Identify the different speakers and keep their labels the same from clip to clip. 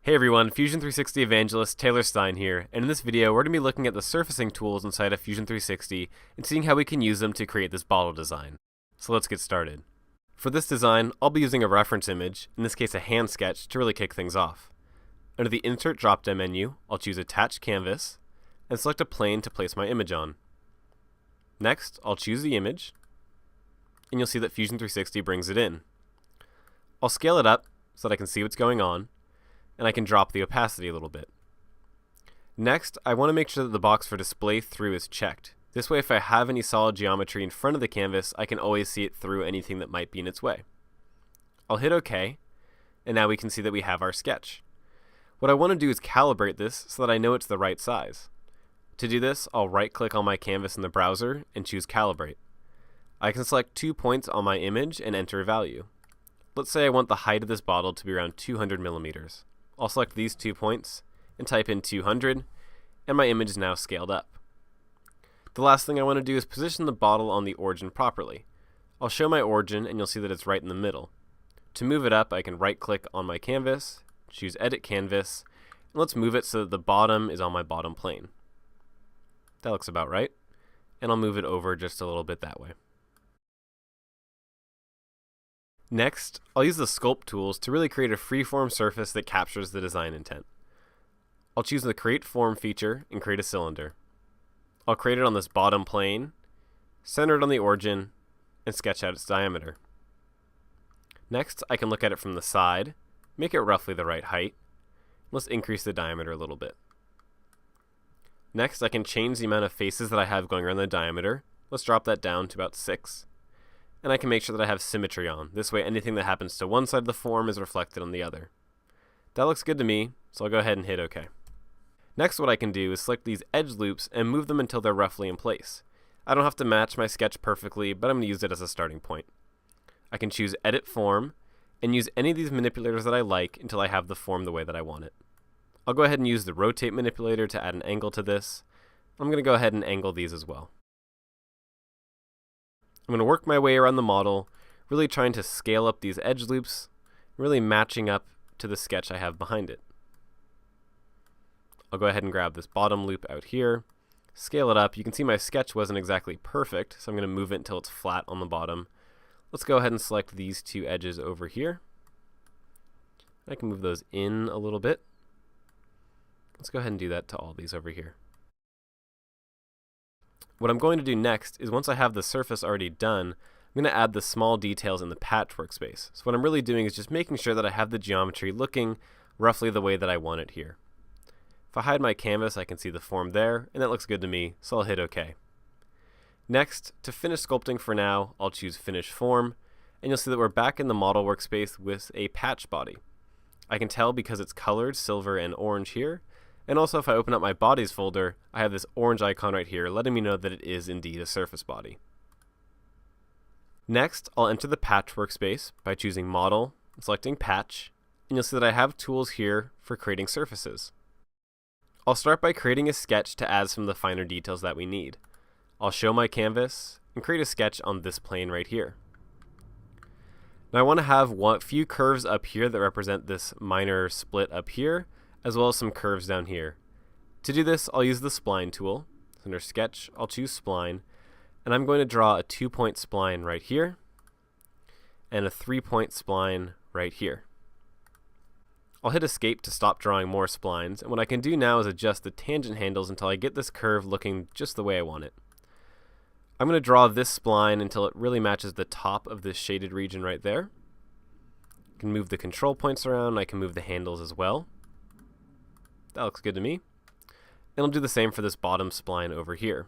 Speaker 1: Hey everyone, Fusion 360 Evangelist Taylor Stein here, and in this video we're going to be looking at the surfacing tools inside of Fusion 360 and seeing how we can use them to create this bottle design. So let's get started. For this design, I'll be using a reference image, in this case a hand sketch, to really kick things off. Under the Insert drop-down menu, I'll choose Attach Canvas, and select a plane to place my image on. Next, I'll choose the image, and you'll see that Fusion 360 brings it in. I'll scale it up so that I can see what's going on, and I can drop the opacity a little bit. Next, I want to make sure that the box for display through is checked. This way, if I have any solid geometry in front of the canvas, I can always see it through anything that might be in its way. I'll hit OK, and now we can see that we have our sketch. What I want to do is calibrate this so that I know it's the right size. To do this, I'll right-click on my canvas in the browser and choose Calibrate. I can select 2 points on my image and enter a value. Let's say I want the height of this bottle to be around 200 millimeters. I'll select these 2 points and type in 200, and my image is now scaled up. The last thing I want to do is position the bottle on the origin properly. I'll show my origin and you'll see that it's right in the middle. To move it up, I can right-click on my canvas, choose Edit Canvas, and let's move it so that the bottom is on my bottom plane. That looks about right, and I'll move it over just a little bit that way. Next, I'll use the Sculpt tools to really create a freeform surface that captures the design intent. I'll choose the Create Form feature and create a cylinder. I'll create it on this bottom plane, center it on the origin, and sketch out its diameter. Next, I can look at it from the side, make it roughly the right height. Let's increase the diameter a little bit. Next, I can change the amount of faces that I have going around the diameter. Let's drop that down to about 6. And I can make sure that I have symmetry on. This way anything that happens to one side of the form is reflected on the other. That looks good to me, so I'll go ahead and hit OK. Next, what I can do is select these edge loops and move them until they're roughly in place. I don't have to match my sketch perfectly, but I'm going to use it as a starting point. I can choose Edit Form and use any of these manipulators that I like until I have the form the way that I want it. I'll go ahead and use the Rotate manipulator to add an angle to this. I'm going to go ahead and angle these as well. I'm going to work my way around the model, really trying to scale up these edge loops, really matching up to the sketch I have behind it. I'll go ahead and grab this bottom loop out here, scale it up. You can see my sketch wasn't exactly perfect, so I'm going to move it until it's flat on the bottom. Let's go ahead and select these 2 edges over here. I can move those in a little bit. Let's go ahead and do that to all these over here. What I'm going to do next is, once I have the surface already done, I'm going to add the small details in the patch workspace. So what I'm really doing is just making sure that I have the geometry looking roughly the way that I want it here. If I hide my canvas, I can see the form there, and that looks good to me, so I'll hit OK. Next, to finish sculpting for now, I'll choose Finish Form, and you'll see that we're back in the model workspace with a patch body. I can tell because it's colored silver and orange here. And also, if I open up my bodies folder, I have this orange icon right here letting me know that it is indeed a surface body. Next, I'll enter the patch workspace by choosing Model and selecting Patch, and you'll see that I have tools here for creating surfaces. I'll start by creating a sketch to add some of the finer details that we need. I'll show my canvas and create a sketch on this plane right here. Now I want to have a few curves up here that represent this minor split up here, as well as some curves down here. To do this, I'll use the Spline tool. Under Sketch, I'll choose Spline, and I'm going to draw a 2-point spline right here, and a 3-point spline right here. I'll hit Escape to stop drawing more splines, and what I can do now is adjust the tangent handles until I get this curve looking just the way I want it. I'm going to draw this spline until it really matches the top of this shaded region right there. I can move the control points around, I can move the handles as well. That looks good to me. And I'll do the same for this bottom spline over here.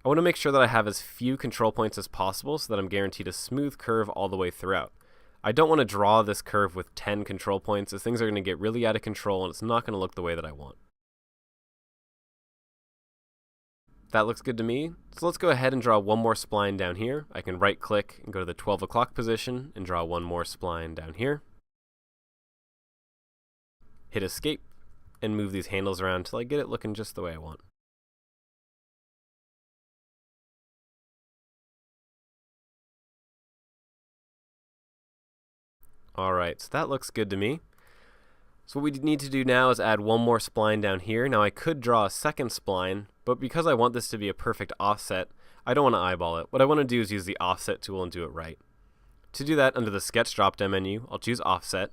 Speaker 1: I want to make sure that I have as few control points as possible so that I'm guaranteed a smooth curve all the way throughout. I don't want to draw this curve with 10 control points, as things are going to get really out of control and it's not going to look the way that I want. That looks good to me. So let's go ahead and draw one more spline down here. I can right click and go to the 12 o'clock position and draw one more spline down here. Hit Escape and move these handles around until I get it looking just the way I want. Alright, so that looks good to me. So what we need to do now is add one more spline down here. Now I could draw a second spline, but because I want this to be a perfect offset, I don't want to eyeball it. What I want to do is use the offset tool and do it right. To do that, under the sketch drop-down menu, I'll choose offset,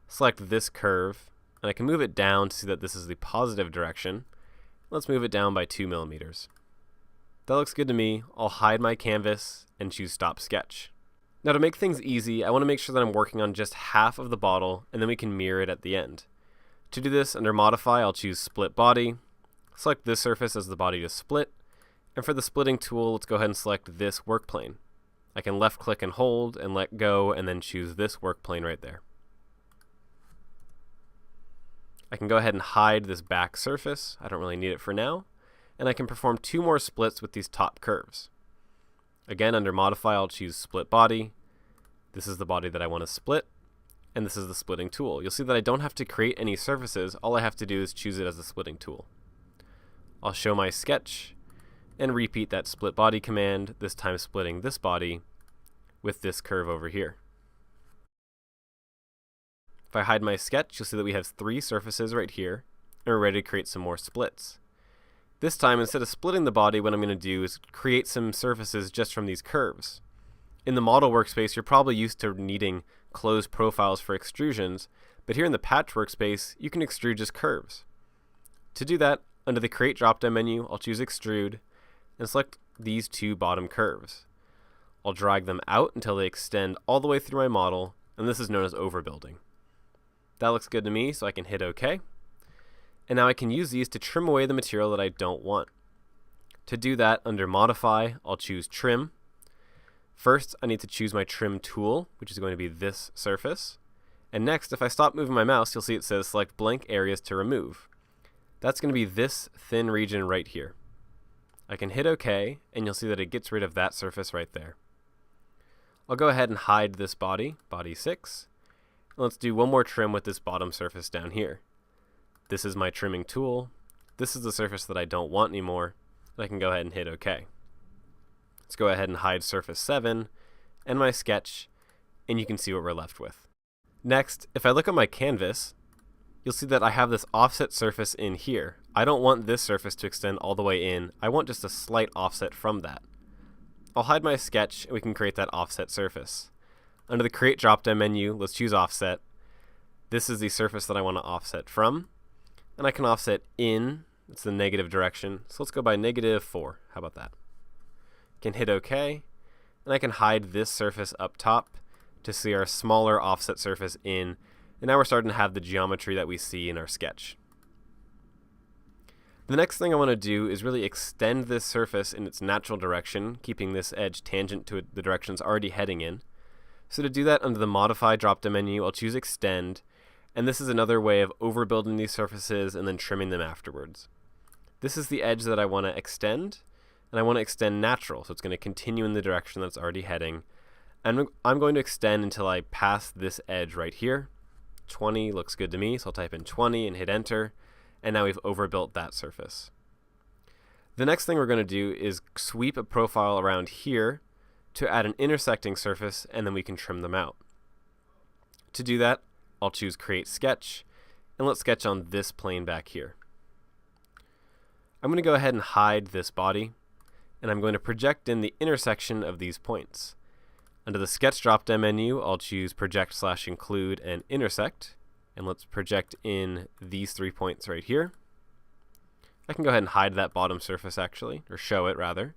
Speaker 1: select this curve, and I can move it down to see that this is the positive direction. Let's move it down by 2 millimeters. That looks good to me. I'll hide my canvas and choose stop sketch. Now to make things easy, I want to make sure that I'm working on just half of the bottle, and then we can mirror it at the end. To do this, under modify, I'll choose split body, select this surface as the body to split, and for the splitting tool, let's go ahead and select this work plane. I can left click and hold and let go and then choose this work plane right there. I can go ahead and hide this back surface. I don't really need it for now. And I can perform 2 more splits with these top curves. Again, under modify, I'll choose split body. This is the body that I want to split, and this is the splitting tool. You'll see that I don't have to create any surfaces. All I have to do is choose it as the splitting tool. I'll show my sketch and repeat that split body command, this time splitting this body with this curve over here. If I hide my sketch, you'll see that we have 3 surfaces right here, and we're ready to create some more splits. This time, instead of splitting the body, what I'm going to do is create some surfaces just from these curves. In the model workspace, you're probably used to needing closed profiles for extrusions, but here in the patch workspace, you can extrude just curves. To do that, under the create drop-down menu, I'll choose extrude and select these 2 bottom curves. I'll drag them out until they extend all the way through my model, and this is known as overbuilding. That looks good to me, so I can hit OK. And now I can use these to trim away the material that I don't want. To do that, under modify, I'll choose trim. First, I need to choose my trim tool, which is going to be this surface. And next, if I stop moving my mouse, you'll see it says select blank areas to remove. That's going to be this thin region right here. I can hit OK, and you'll see that it gets rid of that surface right there. I'll go ahead and hide this body, body 6. Let's do one more trim with this bottom surface down here. This is my trimming tool. This is the surface that I don't want anymore. I can go ahead and hit OK. Let's go ahead and hide surface 7 and my sketch, and you can see what we're left with. Next, if I look at my canvas, you'll see that I have this offset surface in here. I don't want this surface to extend all the way in. I want just a slight offset from that. I'll hide my sketch, and we can create that offset surface. Under the create drop-down menu, let's choose offset. This is the surface that I want to offset from. And I can offset in, it's the negative direction, so let's go by -4, how about that? Can hit OK, and I can hide this surface up top to see our smaller offset surface in, and now we're starting to have the geometry that we see in our sketch. The next thing I want to do is really extend this surface in its natural direction, keeping this edge tangent to the direction it's already heading in. So to do that, under the modify drop-down menu, I'll choose extend. And this is another way of overbuilding these surfaces and then trimming them afterwards. This is the edge that I want to extend, and I want to extend natural, so it's going to continue in the direction that's already heading. And I'm going to extend until I pass this edge right here. 20 looks good to me, so I'll type in 20 and hit enter, and now we've overbuilt that surface. The next thing we're going to do is sweep a profile around here to add an intersecting surface, and then we can trim them out. To do that, I'll choose create sketch, and let's sketch on this plane back here. I'm going to go ahead and hide this body, and I'm going to project in the intersection of these points. Under the sketch drop-down menu, I'll choose project/include and intersect, and let's project in these 3 points right here. I can go ahead and hide that bottom surface actually, or show it rather,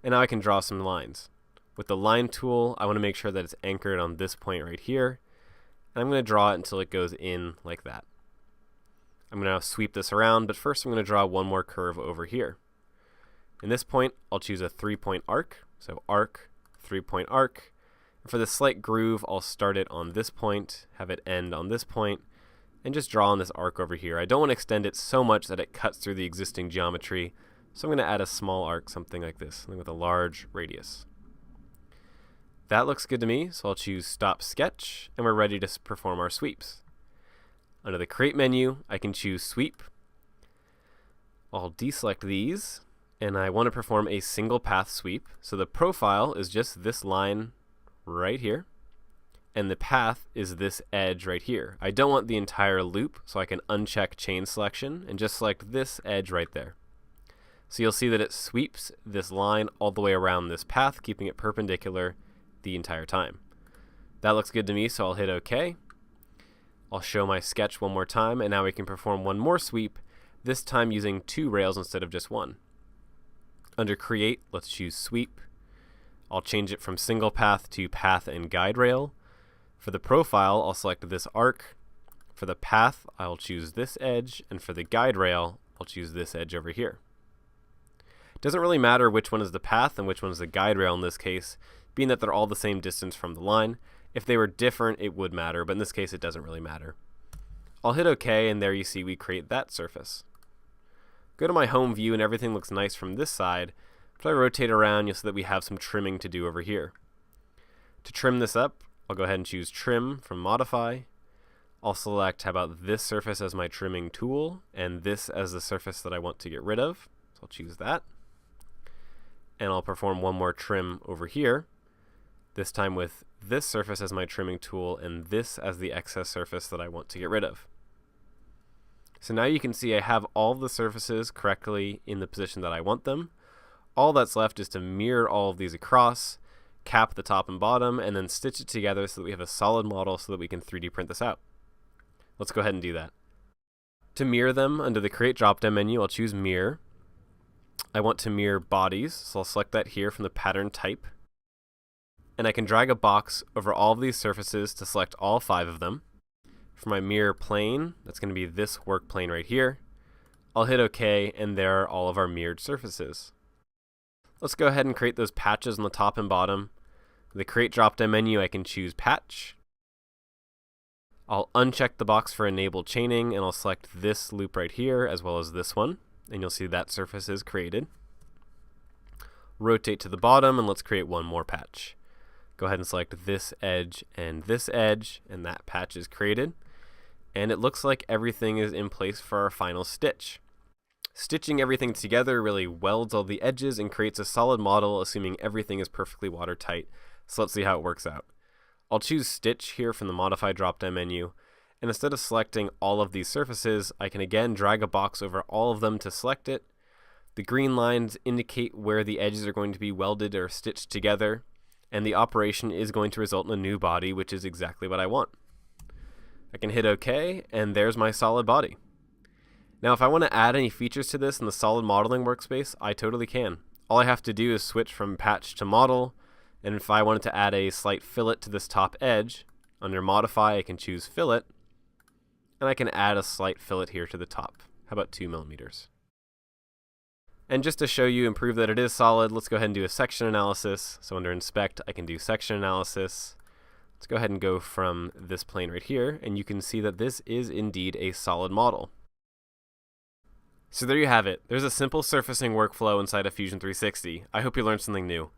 Speaker 1: and now I can draw some lines. With the line tool, I want to make sure that it's anchored on this point right here. I'm going to draw it until it goes in like that. I'm going to now sweep this around, but first I'm going to draw one more curve over here. In this point, I'll choose a 3-point arc. So arc, 3-point arc. And for the slight groove, I'll start it on this point, have it end on this point, and just draw on this arc over here. I don't want to extend it so much that it cuts through the existing geometry, so I'm going to add a small arc, something like this, something with a large radius. That looks good to me, so I'll choose Stop Sketch, and we're ready to perform our sweeps. Under the Create menu, I can choose Sweep. I'll deselect these, and I want to perform a single path sweep. So the profile is just this line right here, and the path is this edge right here. I don't want the entire loop, so I can uncheck chain selection and just select this edge right there. So you'll see that it sweeps this line all the way around this path, keeping it perpendicular the entire time. That looks good to me, so I'll hit OK. I'll show my sketch one more time, and now we can perform one more sweep, this time using 2 rails instead of just 1. Under Create, let's choose Sweep. I'll change it from single path to path and guide rail. For the profile, I'll select this arc. For the path, I'll choose this edge, and for the guide rail, I'll choose this edge over here. It doesn't really matter which one is the path and which one is the guide rail in this case, being that they're all the same distance from the line. If they were different, it would matter, but in this case, it doesn't really matter. I'll hit OK, and there you see we create that surface. Go to my home view, and everything looks nice from this side. If I rotate around, you'll see that we have some trimming to do over here. To trim this up, I'll go ahead and choose Trim from Modify. I'll select, how about this surface as my trimming tool, and this as the surface that I want to get rid of. So I'll choose that. And I'll perform one more trim over here, this time with this surface as my trimming tool, and this as the excess surface that I want to get rid of. So now you can see I have all the surfaces correctly in the position that I want them. All that's left is to mirror all of these across, cap the top and bottom, and then stitch it together so that we have a solid model so that we can 3D print this out. Let's go ahead and do that. To mirror them, under the Create drop-down menu, I'll choose Mirror. I want to mirror bodies, so I'll select that here from the pattern type. And I can drag a box over all of these surfaces to select all 5 of them. For my mirror plane, that's going to be this work plane right here. I'll hit OK, and there are all of our mirrored surfaces. Let's go ahead and create those patches on the top and bottom. With the Create drop-down menu, I can choose Patch. I'll uncheck the box for Enable Chaining, and I'll select this loop right here as well as this one, and you'll see that surface is created. Rotate to the bottom, and let's create one more patch. Go ahead and select this edge, and that patch is created. And it looks like everything is in place for our final stitch. Stitching everything together really welds all the edges and creates a solid model, assuming everything is perfectly watertight. So let's see how it works out. I'll choose Stitch here from the Modify drop-down menu, and instead of selecting all of these surfaces, I can again drag a box over all of them to select it. The green lines indicate where the edges are going to be welded or stitched together, and the operation is going to result in a new body, which is exactly what I want. I can hit OK, and there's my solid body. Now if I want to add any features to this in the solid modeling workspace, I totally can. All I have to do is switch from patch to model, and if I wanted to add a slight fillet to this top edge, under Modify I can choose Fillet, and I can add a slight fillet here to the top. How about 2 millimeters? And just to show you and prove that it is solid, let's go ahead and do a section analysis. So under Inspect, I can do section analysis. Let's go ahead and go from this plane right here, and you can see that this is indeed a solid model. So there you have it. There's a simple surfacing workflow inside of Fusion 360. I hope you learned something new.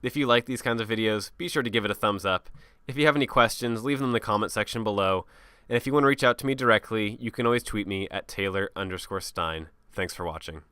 Speaker 1: If you like these kinds of videos, be sure to give it a thumbs up. If you have any questions, leave them in the comment section below. And if you want to reach out to me directly, you can always tweet me at Taylor_Stein. Thanks for watching.